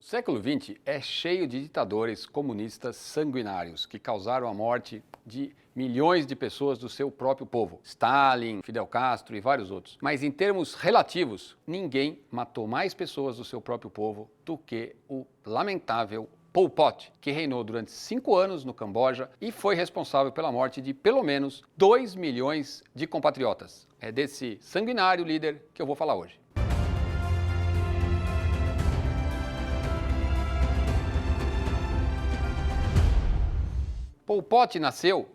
século XX é cheio de ditadores comunistas sanguinários que causaram a morte de milhões de pessoas do seu próprio povo. Stalin, Fidel Castro e vários outros. Mas em termos relativos, ninguém matou mais pessoas do seu próprio povo do que o lamentável Pol Pot, que reinou durante 5 anos no Camboja e foi responsável pela morte de pelo menos 2 milhões de compatriotas. É desse sanguinário líder que eu vou falar hoje. Pol Pot nasceu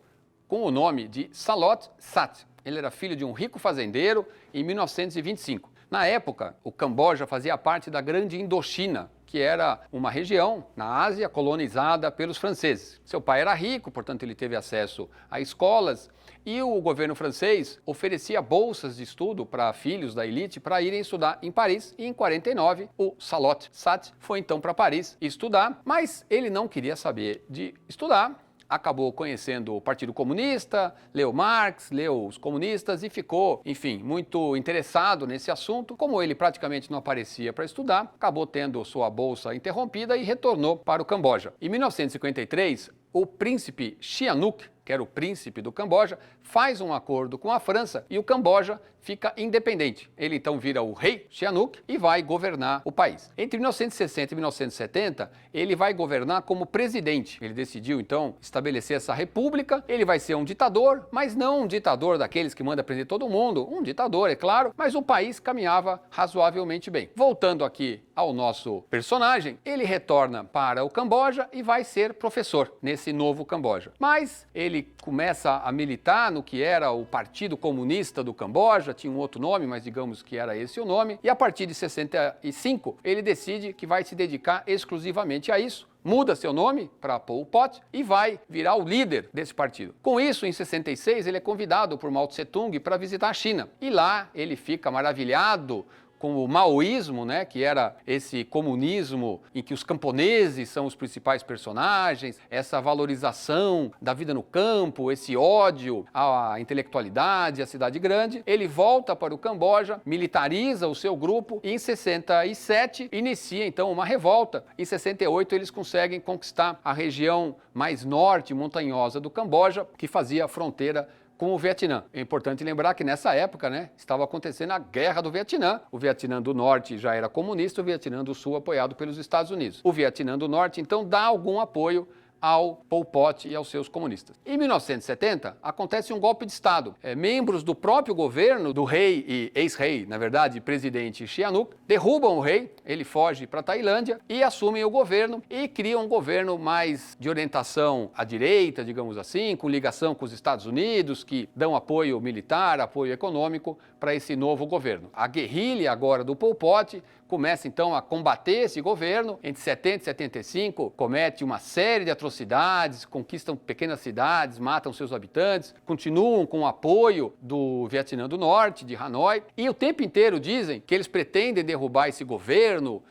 com o nome de Salot Sat. Ele era filho de um rico fazendeiro em 1925. Na época, o Camboja fazia parte da Grande Indochina, que era uma região na Ásia colonizada pelos franceses. Seu pai era rico, portanto ele teve acesso a escolas e o governo francês oferecia bolsas de estudo para filhos da elite para irem estudar em Paris. E em 49, o Salot Sat foi então para Paris estudar, mas ele não queria saber de estudar. Acabou conhecendo o Partido Comunista, leu Marx, leu os comunistas e ficou, enfim, muito interessado nesse assunto. Como ele praticamente não aparecia para estudar, acabou tendo sua bolsa interrompida e retornou para o Camboja. Em 1953, o príncipe Sihanouk, que era o príncipe do Camboja, faz um acordo com a França e o Camboja fica independente. Ele então vira o rei Sihanouk e vai governar o país. Entre 1960 e 1970, ele vai governar como presidente. Ele decidiu então estabelecer essa república. Ele vai ser um ditador, mas não um ditador daqueles que manda prender todo mundo. Um ditador, é claro, mas o país caminhava razoavelmente bem. Voltando aqui ao nosso personagem, ele retorna para o Camboja e vai ser professor nesse novo Camboja. Mas ele começa a militar no que era o Partido Comunista do Camboja, tinha um outro nome, mas digamos que era esse o nome, e a partir de 65 ele decide que vai se dedicar exclusivamente a isso. Muda seu nome para Pol Pot e vai virar o líder desse partido. Com isso, em 66, ele é convidado por Mao Tse-tung para visitar a China. E lá ele fica maravilhado com o maoísmo, né, que era esse comunismo em que os camponeses são os principais personagens, essa valorização da vida no campo, esse ódio à intelectualidade, à cidade grande. Ele volta para o Camboja, militariza o seu grupo e em 67 inicia então uma revolta. Em 68 eles conseguem conquistar a região mais norte montanhosa do Camboja, que fazia fronteira com o Vietnã. É importante lembrar que nessa época, estava acontecendo a Guerra do Vietnã. O Vietnã do Norte já era comunista, o Vietnã do Sul apoiado pelos Estados Unidos. O Vietnã do Norte, então, dá algum apoio ao Pol Pot e aos seus comunistas. Em 1970, acontece um golpe de Estado. Membros do próprio governo, do rei e ex-rei, na verdade, presidente Sihanouk, derrubam o rei, ele foge para a Tailândia e assumem o governo e criam um governo mais de orientação à direita, digamos assim, com ligação com os Estados Unidos, que dão apoio militar, apoio econômico para esse novo governo. A guerrilha agora do Pol Pot começa então a combater esse governo. Entre 70 e 75, comete uma série de atrocidades, conquistam pequenas cidades, matam seus habitantes, continuam com o apoio do Vietnã do Norte, de Hanoi, e o tempo inteiro dizem que eles pretendem derrubar esse governo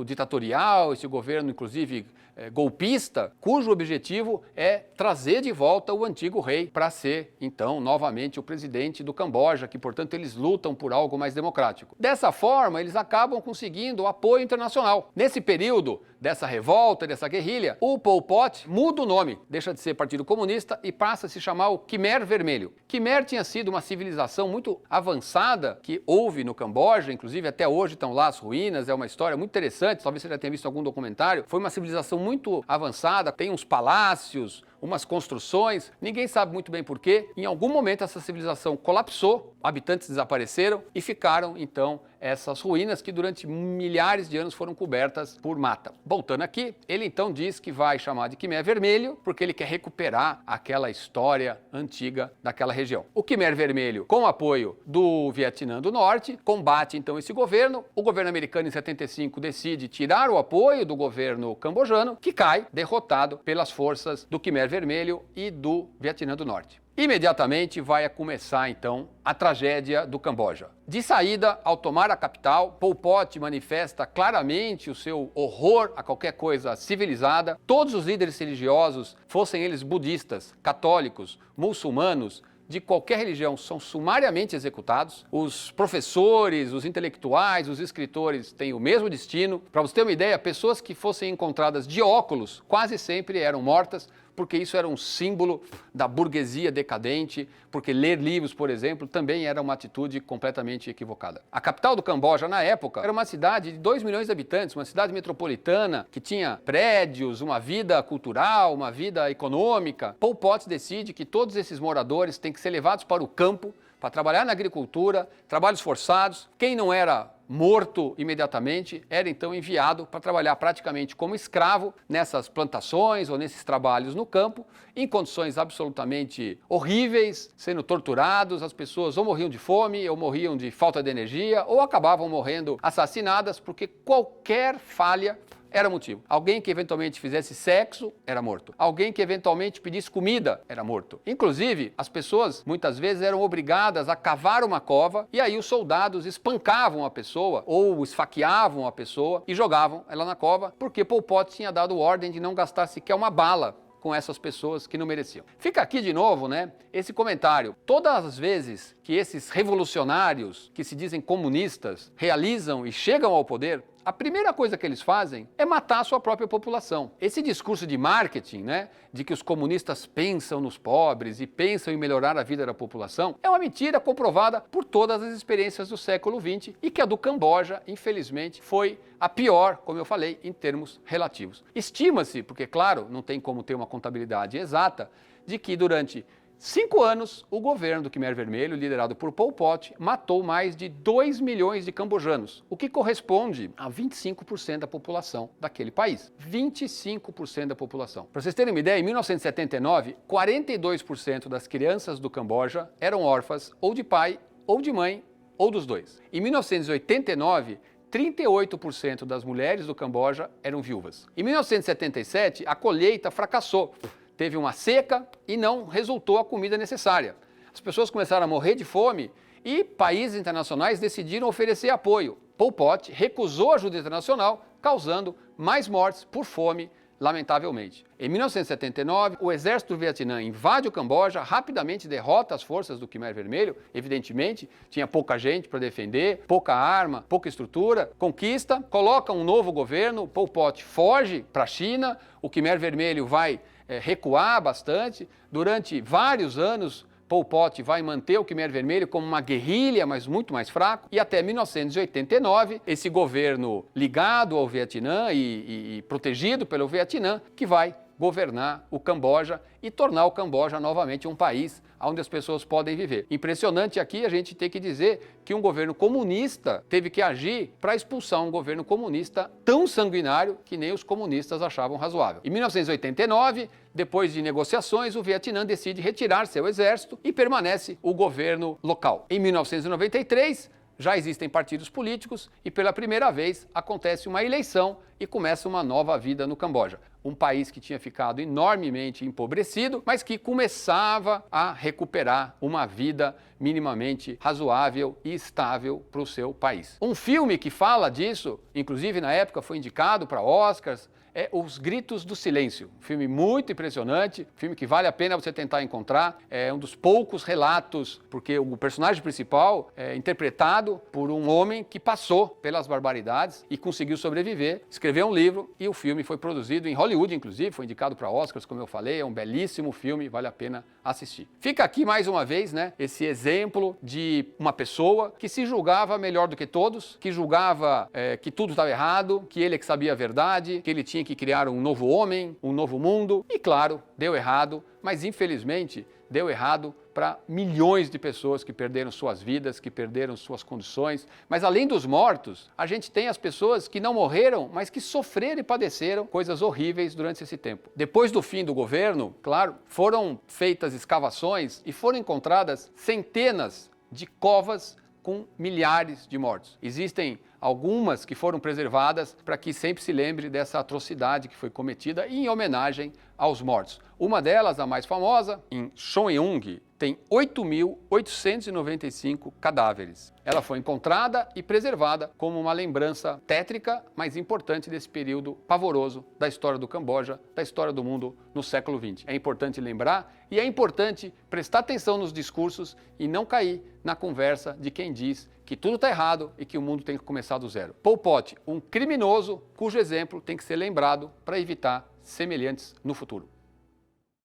ditatorial, esse governo inclusive golpista, cujo objetivo é trazer de volta o antigo rei para ser, então, novamente o presidente do Camboja, que, portanto, eles lutam por algo mais democrático. Dessa forma, eles acabam conseguindo o apoio internacional. Nesse período dessa revolta, dessa guerrilha, o Pol Pot muda o nome, deixa de ser Partido Comunista e passa a se chamar o Khmer Vermelho. Khmer tinha sido uma civilização muito avançada que houve no Camboja, inclusive até hoje estão lá as ruínas, é uma história muito interessante, talvez você já tenha visto algum documentário. Foi uma civilização muito avançada, tem uns palácios, umas construções, ninguém sabe muito bem porquê. Em algum momento essa civilização colapsou, habitantes desapareceram e ficaram então essas ruínas que durante milhares de anos foram cobertas por mata. Voltando aqui, ele então diz que vai chamar de Khmer Vermelho porque ele quer recuperar aquela história antiga daquela região. O Khmer Vermelho, com o apoio do Vietnã do Norte, combate então esse governo. O governo americano em 75 decide tirar o apoio do governo cambojano, que cai derrotado pelas forças do Khmer Vermelho e do Vietnã do Norte. Imediatamente vai começar, então, a tragédia do Camboja. De saída, ao tomar a capital, Pol Pot manifesta claramente o seu horror a qualquer coisa civilizada. Todos os líderes religiosos, fossem eles budistas, católicos, muçulmanos, de qualquer religião são sumariamente executados. Os professores, os intelectuais, os escritores têm o mesmo destino. Para você ter uma ideia, pessoas que fossem encontradas de óculos quase sempre eram mortas, porque isso era um símbolo da burguesia decadente, porque ler livros, por exemplo, também era uma atitude completamente equivocada. A capital do Camboja, na época, era uma cidade de 2 milhões de habitantes, uma cidade metropolitana, que tinha prédios, uma vida cultural, uma vida econômica. Pol Pot decide que todos esses moradores têm que ser levados para o campo, para trabalhar na agricultura, trabalhos forçados. Quem não era morto imediatamente era então enviado para trabalhar praticamente como escravo nessas plantações ou nesses trabalhos no campo, em condições absolutamente horríveis, sendo torturados. As pessoas ou morriam de fome, ou morriam de falta de energia, ou acabavam morrendo assassinadas, porque qualquer falha era motivo. Alguém que eventualmente fizesse sexo era morto. Alguém que eventualmente pedisse comida era morto. Inclusive, as pessoas muitas vezes eram obrigadas a cavar uma cova e aí os soldados espancavam a pessoa ou esfaqueavam a pessoa e jogavam ela na cova, porque Pol Pot tinha dado ordem de não gastar sequer uma bala com essas pessoas que não mereciam. Fica aqui de novo, esse comentário. Todas as vezes que esses revolucionários, que se dizem comunistas, realizam e chegam ao poder, a primeira coisa que eles fazem é matar a sua própria população. Esse discurso de marketing, de que os comunistas pensam nos pobres e pensam em melhorar a vida da população, é uma mentira comprovada por todas as experiências do século XX e que a do Camboja, infelizmente, foi a pior, como eu falei, em termos relativos. Estima-se, porque claro, não tem como ter uma contabilidade exata, de que durante 5 anos, o governo do Khmer Vermelho, liderado por Pol Pot, matou mais de 2 milhões de cambojanos, o que corresponde a 25% da população daquele país. 25% da população. Para vocês terem uma ideia, em 1979, 42% das crianças do Camboja eram órfãs ou de pai, ou de mãe, ou dos dois. Em 1989, 38% das mulheres do Camboja eram viúvas. Em 1977, a colheita fracassou. Teve uma seca e não resultou a comida necessária. As pessoas começaram a morrer de fome e países internacionais decidiram oferecer apoio. Pol Pot recusou ajuda internacional, causando mais mortes por fome, lamentavelmente. Em 1979, o exército do Vietnã invade o Camboja, rapidamente derrota as forças do Khmer Vermelho, evidentemente, tinha pouca gente para defender, pouca arma, pouca estrutura, conquista, coloca um novo governo, Pol Pot foge para a China, o Khmer Vermelho vai recuar bastante. Durante vários anos, Pol Pot vai manter o Khmer Vermelho como uma guerrilha, mas muito mais fraco. E até 1989, esse governo ligado ao Vietnã e protegido pelo Vietnã, que vai governar o Camboja e tornar o Camboja novamente um país onde as pessoas podem viver. Impressionante aqui a gente ter que dizer que um governo comunista teve que agir para expulsar um governo comunista tão sanguinário que nem os comunistas achavam razoável. Em 1989, depois de negociações, o Vietnã decide retirar seu exército e permanece o governo local. Em 1993, já existem partidos políticos e pela primeira vez acontece uma eleição e começa uma nova vida no Camboja. Um país que tinha ficado enormemente empobrecido, mas que começava a recuperar uma vida minimamente razoável e estável para o seu país. Um filme que fala disso, inclusive na época foi indicado para Oscars, é Os Gritos do Silêncio. Um filme muito impressionante, filme que vale a pena você tentar encontrar. É um dos poucos relatos, porque o personagem principal é interpretado por um homem que passou pelas barbaridades e conseguiu sobreviver, escreveu um livro e o filme foi produzido em Hollywood, inclusive, foi indicado para Oscars, como eu falei, é um belíssimo filme, vale a pena assistir. Fica aqui mais uma vez, esse exemplo de uma pessoa que se julgava melhor do que todos, que julgava que tudo estava errado, que ele é que sabia a verdade, que ele tinha que criar um novo homem, um novo mundo, e claro, deu errado, mas infelizmente deu errado para milhões de pessoas que perderam suas vidas, que perderam suas condições. Mas além dos mortos, a gente tem as pessoas que não morreram, mas que sofreram e padeceram coisas horríveis durante esse tempo. Depois do fim do governo, claro, foram feitas escavações e foram encontradas centenas de covas com milhares de mortos. Existem algumas que foram preservadas para que sempre se lembre dessa atrocidade que foi cometida em homenagem aos mortos. Uma delas, a mais famosa, em Chonyeong, tem 8.895 cadáveres. Ela foi encontrada e preservada como uma lembrança tétrica, mas importante desse período pavoroso da história do Camboja, da história do mundo no século XX. É importante lembrar e é importante prestar atenção nos discursos e não cair na conversa de quem diz que tudo está errado e que o mundo tem que começar do zero. Pol Pot, um criminoso cujo exemplo tem que ser lembrado para evitar semelhantes no futuro.